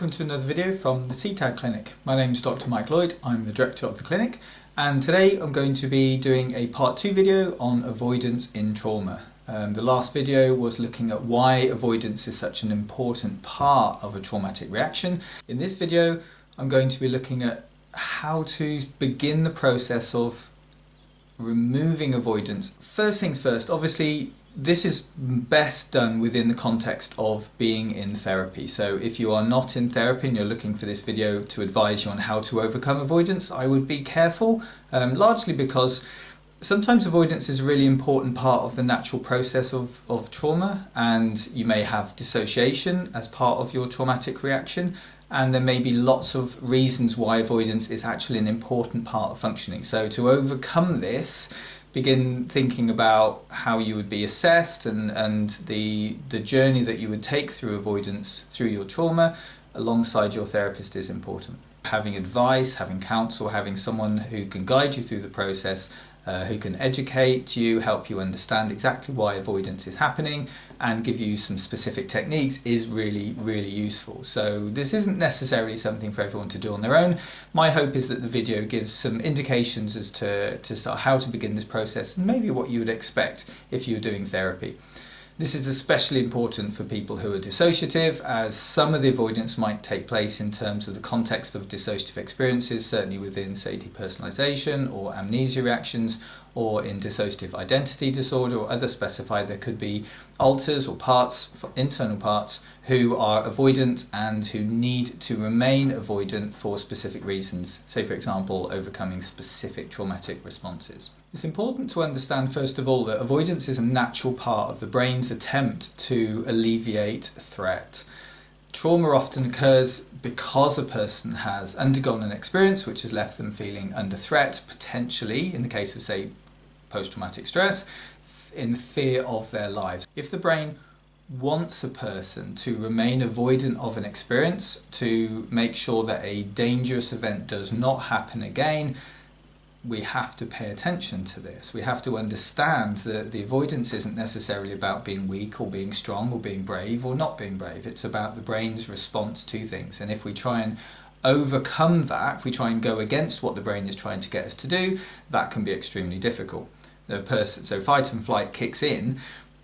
welcome to another video from the CTAD Clinic. My name is Dr Mike Lloyd, I'm the director of the clinic, and today I'm going to be doing a part 2 video on avoidance in trauma. The last video was looking at why avoidance is such an important part of a traumatic reaction. In this video I'm going to be looking at how to begin the process of removing avoidance. First things first, obviously this is best done within the context of being in therapy. So if you are not in therapy and you're looking for this video to advise you on how to overcome avoidance, I would be careful, largely because sometimes avoidance is a really important part of the natural process of trauma, and you may have dissociation as part of your traumatic reaction, and there may be lots of reasons why avoidance is actually an important part of functioning. So to overcome this, begin thinking about how you would be assessed and the journey that you would take through avoidance through your trauma alongside your therapist is important. Having advice, having counsel, having someone who can guide you through the process, who can educate you, help you understand exactly why avoidance is happening and give you some specific techniques is really useful. So this isn't necessarily something for everyone to do on their own. My hope is that the video gives some indications as to start how to begin this process and maybe what you would expect if you were doing therapy. This is especially important for people who are dissociative, as some of the avoidance might take place in terms of the context of dissociative experiences, certainly within, say, depersonalization or amnesia reactions, or in dissociative identity disorder or other specified. There could be alters or parts, internal parts, who are avoidant and who need to remain avoidant for specific reasons, say for example overcoming specific traumatic responses. It's important to understand first of all that avoidance is a natural part of the brain's attempt to alleviate threat. Trauma often occurs because a person has undergone an experience which has left them feeling under threat, potentially, in the case of say post-traumatic stress, in fear of their lives. If the brain wants a person to remain avoidant of an experience, to make sure that a dangerous event does not happen again, we have to pay attention to this. We have to understand that the avoidance isn't necessarily about being weak or being strong or being brave or not being brave. It's about the brain's response to things. And if we try and overcome that, if we try and go against what the brain is trying to get us to do, that can be extremely difficult. So fight and flight kicks in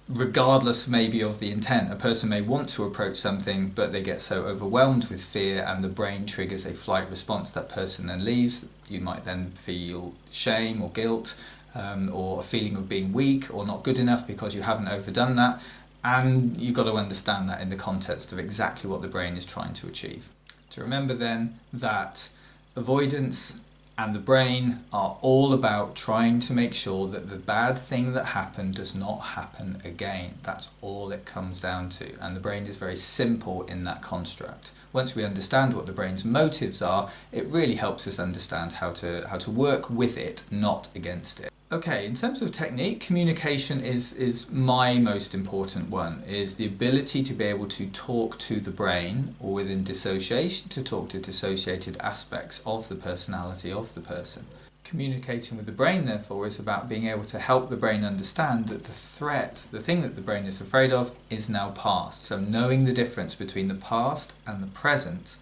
regardless maybe of the intent. A person may want to approach something, but they get so overwhelmed with fear and the brain triggers a flight response. That person then leaves. You might then feel shame or guilt, or a feeling of being weak or not good enough because you haven't overdone that. And you've got to understand that in the context of exactly what the brain is trying to achieve. To remember then that avoidance and the brain are all about trying to make sure that the bad thing that happened does not happen again. That's all it comes down to, and the brain is very simple in that construct. Once we understand what the brain's motives are, it really helps us understand how to work with it, not against it. Okay, in terms of technique, communication is my most important one, is the ability to be able to talk to the brain, or within dissociation, to talk to dissociated aspects of the personality of the person. Communicating with the brain, therefore, is about being able to help the brain understand that the threat, the thing that the brain is afraid of, is now past. So knowing the difference between the past and the present,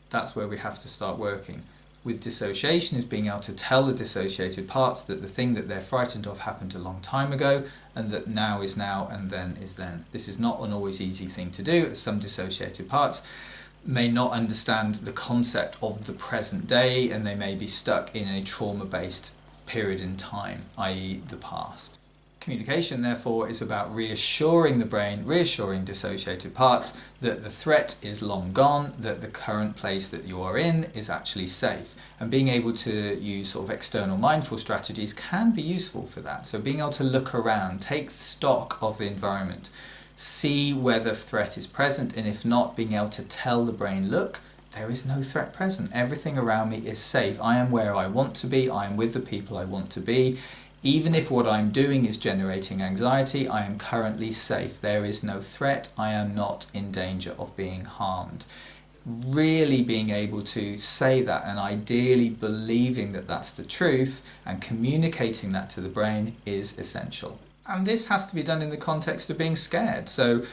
that's where we have to start working. With dissociation is being able to tell the dissociated parts that the thing that they're frightened of happened a long time ago, and that now is now and then is then. This is not an always easy thing to do, as some dissociated parts may not understand the concept of the present day, and they may be stuck in a trauma-based period in time, i.e. the past. Communication, therefore, is about reassuring the brain, reassuring dissociated parts that the threat is long gone, that the current place that you are in is actually safe. And being able to use sort of external mindful strategies can be useful for that. So being able to look around, take stock of the environment, see whether threat is present, and if not, being able to tell the brain, look, there is no threat present. Everything around me is safe. I am where I want to be. I am with the people I want to be. Even if what I'm doing is generating anxiety, I am currently safe. There is no threat. I am not in danger of being harmed. Really being able to say that, and ideally believing that that's the truth and communicating that to the brain, is essential. And this has to be done in the context of being scared. So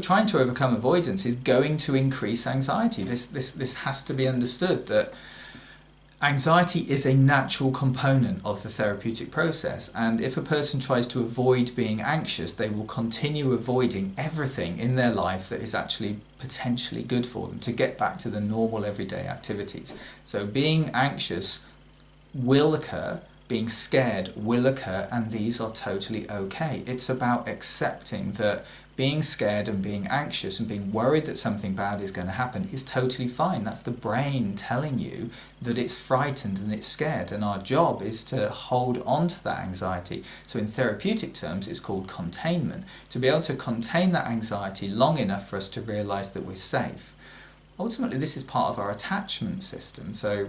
trying to overcome avoidance is going to increase anxiety. This has to be understood, that anxiety is a natural component of the therapeutic process, and if a person tries to avoid being anxious, they will continue avoiding everything in their life that is actually potentially good for them to get back to the normal everyday activities. So being anxious will occur, being scared will occur, and these are totally okay. It's about accepting that being scared and being anxious and being worried that something bad is going to happen is totally fine. That's the brain telling you that it's frightened and it's scared, and our job is to hold on to that anxiety. So in therapeutic terms, it's called containment, to be able to contain that anxiety long enough for us to realise that we're safe. Ultimately, this is part of our attachment system. So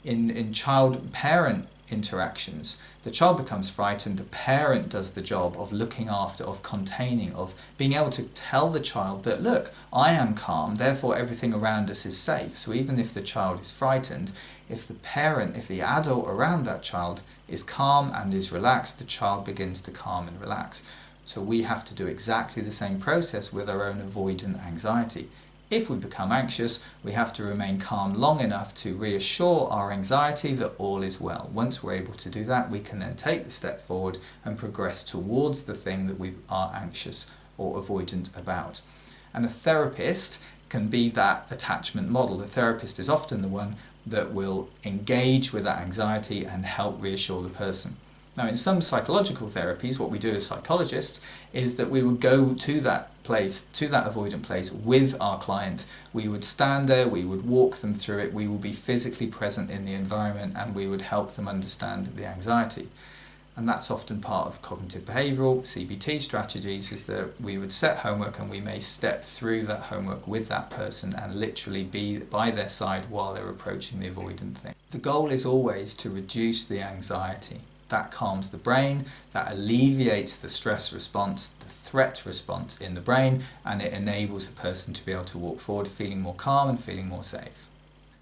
in child-parent interactions, the child becomes frightened, the parent does the job of looking after, of containing, of being able to tell the child that, look, I am calm, therefore everything around us is safe. So even if the child is frightened, if the parent, if the adult around that child is calm and is relaxed, the child begins to calm and relax. So we have to do exactly the same process with our own avoidant anxiety. If we become anxious, we have to remain calm long enough to reassure our anxiety that all is well. Once we're able to do that, we can then take the step forward and progress towards the thing that we are anxious or avoidant about. And a therapist can be that attachment model. The therapist is often the one that will engage with that anxiety and help reassure the person. Now, in some psychological therapies, what we do as psychologists is that we would go to that place, to that avoidant place with our client. We would stand there, we would walk them through it, we will be physically present in the environment, and we would help them understand the anxiety. And that's often part of cognitive behavioural, CBT strategies, is that we would set homework and we may step through that homework with that person and literally be by their side while they're approaching the avoidant thing. The goal is always to reduce the anxiety. That calms the brain, that alleviates the stress response, the threat response in the brain, and it enables a person to be able to walk forward feeling more calm and feeling more safe.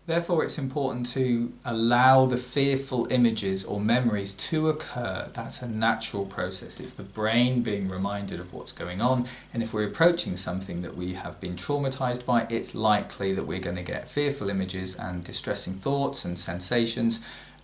Therefore, it's important to allow the fearful images or memories to occur. That's a natural process. It's the brain being reminded of what's going on, and if we're approaching something that we have been traumatized by, it's likely that we're going to get fearful images and distressing thoughts and sensations.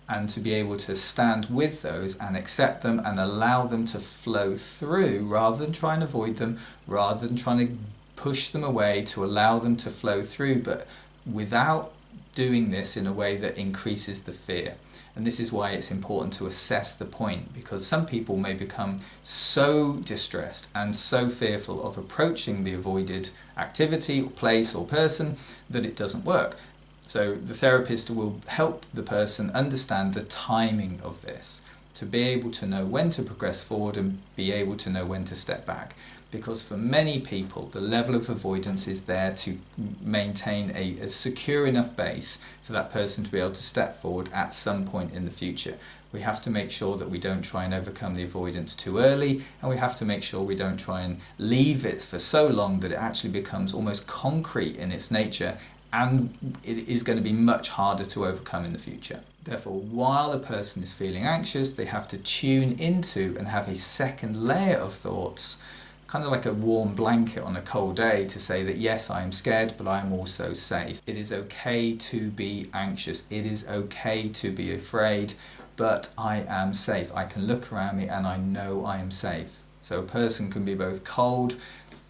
And to be able to stand with those and accept them and allow them to flow through, rather than try and avoid them, rather than trying to push them away, to allow them to flow through, but without doing this in a way that increases the fear. And this is why it's important to assess the point, because some people may become so distressed and so fearful of approaching the avoided activity or place or person that it doesn't work. So the therapist will help the person understand the timing of this, to be able to know when to progress forward and be able to know when to step back. Because for many people, the level of avoidance is there to maintain a secure enough base for that person to be able to step forward at some point in the future. We have to make sure that we don't try and overcome the avoidance too early, and we have to make sure we don't try and leave it for so long that it actually becomes almost concrete in its nature, and it is going to be much harder to overcome in the future. Therefore, while a person is feeling anxious, they have to tune into and have a second layer of thoughts, kind of like a warm blanket on a cold day, to say that yes, I am scared, but I am also safe. It is okay to be anxious. It is okay to be afraid, but I am safe. I can look around me and I know I am safe. So a person can be both cold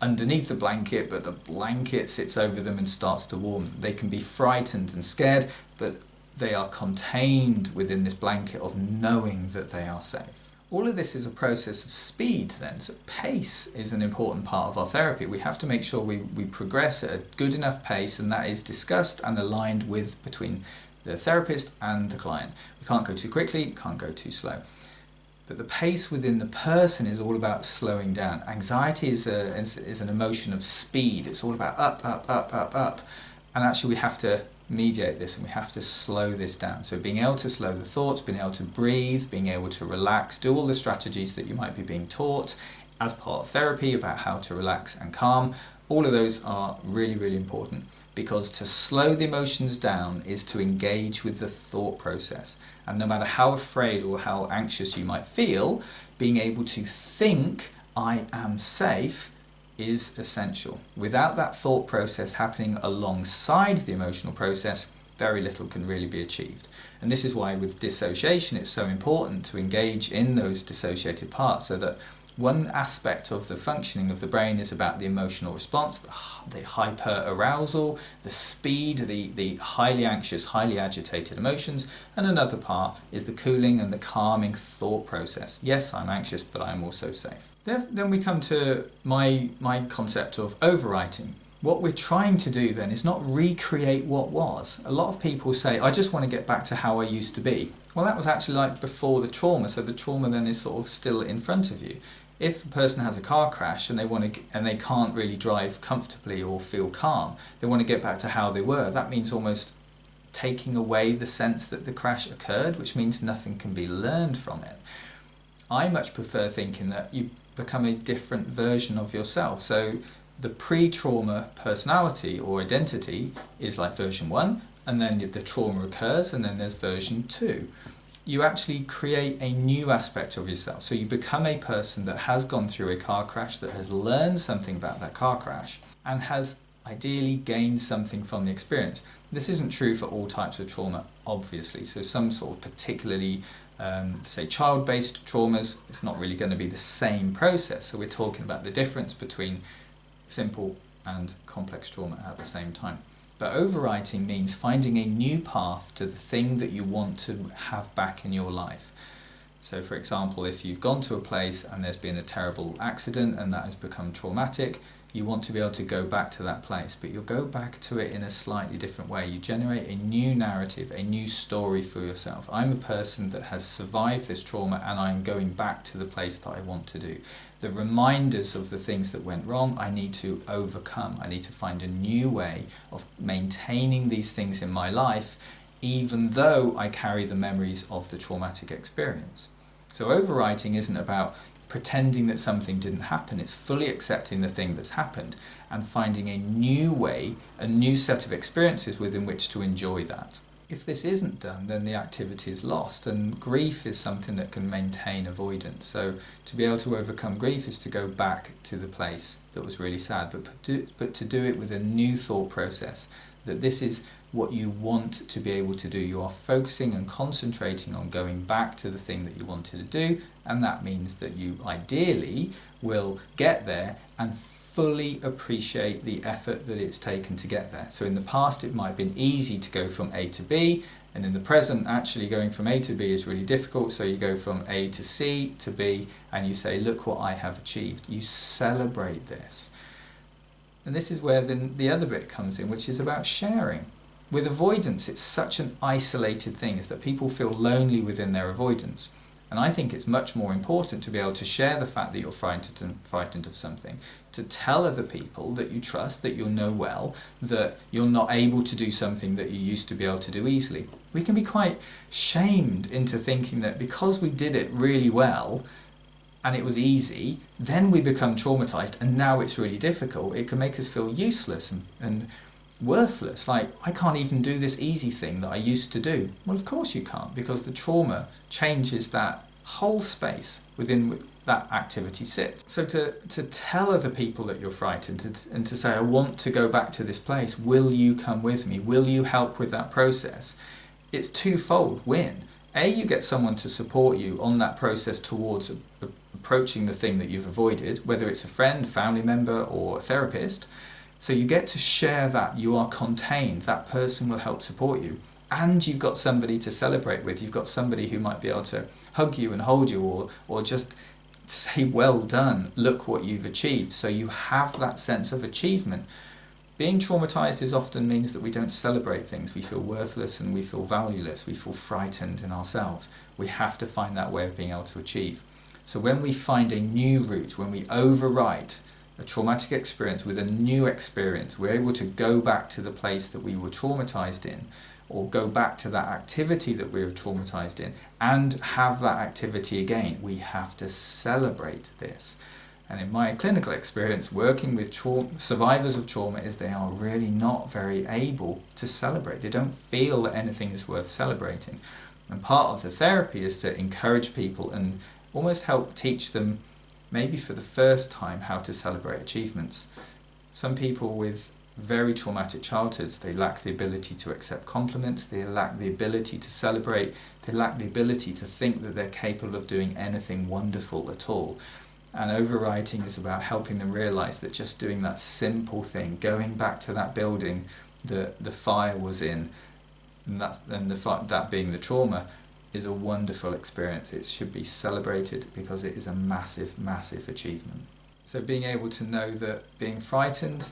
underneath the blanket, but the blanket sits over them and starts to warm them. They can be frightened and scared, but they are contained within this blanket of knowing that they are safe. All of this is a process of speed then, so pace is an important part of our therapy. We have to make sure we progress at a good enough pace, and that is discussed and aligned with between the therapist and the client. We can't go too quickly, can't go too slow. But the pace within the person is all about slowing down. Anxiety is an emotion of speed. It's all about up, up, up, up, up. And actually we have to mediate this and we have to slow this down. So being able to slow the thoughts, being able to breathe, being able to relax, do all the strategies that you might be being taught as part of therapy about how to relax and calm. All of those are really, really important, because to slow the emotions down is to engage with the thought process. And no matter how afraid or how anxious you might feel, being able to think, I am safe, is essential. Without that thought process happening alongside the emotional process, very little can really be achieved. And this is why with dissociation it's so important to engage in those dissociated parts, so that one aspect of the functioning of the brain is about the emotional response, the hyper arousal, the speed, the highly anxious, highly agitated emotions, and another part is the cooling and the calming thought process. Yes, I'm anxious, but I'm also safe. Then we come to my concept of overwriting. What we're trying to do then is not recreate what was. A lot of people say, I just want to get back to how I used to be. Well, that was actually like before the trauma, so the trauma then is sort of still in front of you. If a person has a car crash and they can't really drive comfortably or feel calm, they want to get back to how they were. That means almost taking away the sense that the crash occurred, which means nothing can be learned from it. I much prefer thinking that you become a different version of yourself. So the pre-trauma personality or identity is like version 1, and then the trauma occurs, and then there's version 2. You actually create a new aspect of yourself. So you become a person that has gone through a car crash, that has learned something about that car crash, and has ideally gained something from the experience. This isn't true for all types of trauma, obviously. So some sort of particularly, say, child-based traumas, it's not really going to be the same process. So we're talking about the difference between simple and complex trauma at the same time. But overwriting means finding a new path to the thing that you want to have back in your life. So for example, if you've gone to a place and there's been a terrible accident and that has become traumatic, you want to be able to go back to that place, but you'll go back to it in a slightly different way. You generate a new narrative, a new story for yourself. I'm a person that has survived this trauma and I'm going back to the place that I want to do. The reminders of the things that went wrong, I need to overcome. I need to find a new way of maintaining these things in my life, even though I carry the memories of the traumatic experience. So overwriting isn't about pretending that something didn't happen. It's fully accepting the thing that's happened and finding a new way, a new set of experiences within which to enjoy that. If this isn't done, then the activity is lost, and grief is something that can maintain avoidance. So to be able to overcome grief is to go back to the place that was really sad, but to do it with a new thought process, that this is what you want to be able to do. You are focusing and concentrating on going back to the thing that you wanted to do, and that means that you ideally will get there and fully appreciate the effort that it's taken to get there. So in the past it might have been easy to go from A to B, and in the present actually going from A to B is really difficult, so you go from A to C to B and you say, look what I have achieved. You celebrate this. And this is where the other bit comes in, which is about sharing. With avoidance, it's such an isolated thing, is that people feel lonely within their avoidance. And I think it's much more important to be able to share the fact that you're frightened of something, to tell other people that you trust, that you know well, that you're not able to do something that you used to be able to do easily. We can be quite shamed into thinking that because we did it really well and it was easy, then we become traumatized and now it's really difficult. It can make us feel useless and worthless, like I can't even do this easy thing that I used to do. Well, of course you can't, because the trauma changes that whole space within that activity sits. So to tell other people that you're frightened and to say, I want to go back to this place, will you come with me? Will you help with that process? It's twofold win. A, you get someone to support you on that process towards approaching the thing that you've avoided, whether it's a friend, family member or a therapist. So you get to share that, you are contained, that person will help support you. And you've got somebody to celebrate with, you've got somebody who might be able to hug you and hold you or just say, well done, look what you've achieved. So you have that sense of achievement. Being traumatized often means that we don't celebrate things. We feel worthless and we feel valueless, we feel frightened in ourselves. We have to find that way of being able to achieve. So when we find a new route, when we overwrite a traumatic experience with a new experience, we're able to go back to the place that we were traumatized in, or go back to that activity that we were traumatized in and have that activity again. We have to celebrate this. And in my clinical experience, working with survivors of trauma, is they are really not very able to celebrate. They don't feel that anything is worth celebrating. And part of the therapy is to encourage people and almost help teach them maybe for the first time, how to celebrate achievements. Some people with very traumatic childhoods, they lack the ability to accept compliments, they lack the ability to celebrate, they lack the ability to think that they're capable of doing anything wonderful at all. And Overwriting is about helping them realise that just doing that simple thing, going back to that building that the fire was in, and that being the trauma, is a wonderful experience. It should be celebrated because it is a massive, massive achievement. So being able to know that being frightened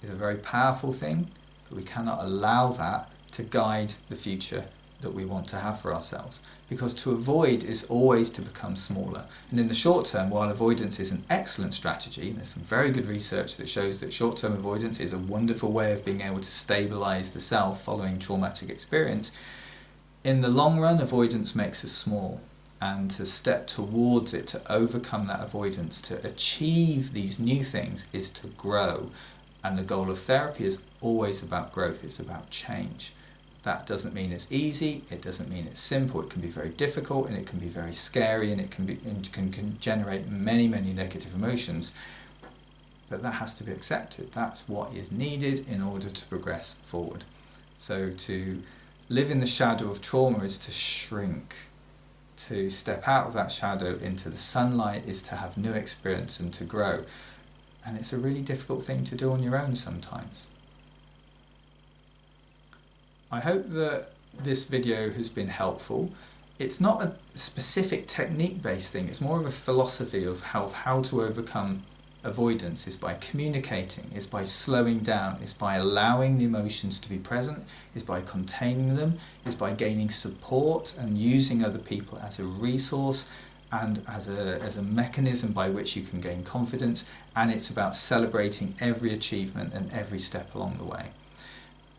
is a very powerful thing, but we cannot allow that to guide the future that we want to have for ourselves. Because to avoid is always to become smaller. And in the short term, while avoidance is an excellent strategy, and there's some very good research that shows that short-term avoidance is a wonderful way of being able to stabilise the self following traumatic experience, in the long run, avoidance makes us small. And to step towards it, to overcome that avoidance, to achieve these new things, is to grow. And the goal of therapy is always about growth, it's about change. That doesn't mean it's easy, it doesn't mean it's simple, it can be very difficult and it can be very scary and it can generate many, many negative emotions. But that has to be accepted. That's what is needed in order to progress forward. So to live in the shadow of trauma is to shrink. To step out of that shadow into the sunlight is to have new experience and to grow. And it's a really difficult thing to do on your own sometimes. I hope that this video has been helpful. It's not a specific technique-based thing, it's more of a philosophy of how to overcome avoidance. Is by communicating, is by slowing down, is by allowing the emotions to be present, is by containing them, is by gaining support and using other people as a resource and as a mechanism by which you can gain confidence, and it's about celebrating every achievement and every step along the way.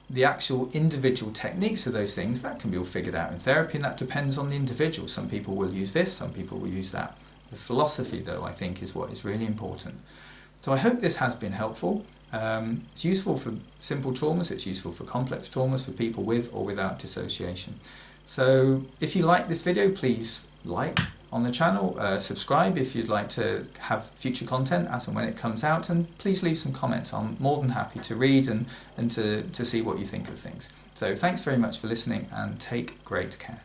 The actual individual techniques of those things, that can be all figured out in therapy, and that depends on the individual. Some people will use this, some people will use that. The philosophy, though, I think is what is really important. So I hope this has been helpful. It's useful for simple traumas, it's useful for complex traumas, for people with or without dissociation. So if you like this video, please like on the channel, subscribe if you'd like to have future content as and when it comes out, and please leave some comments. I'm more than happy to read and to see what you think of things. So thanks very much for listening and take great care.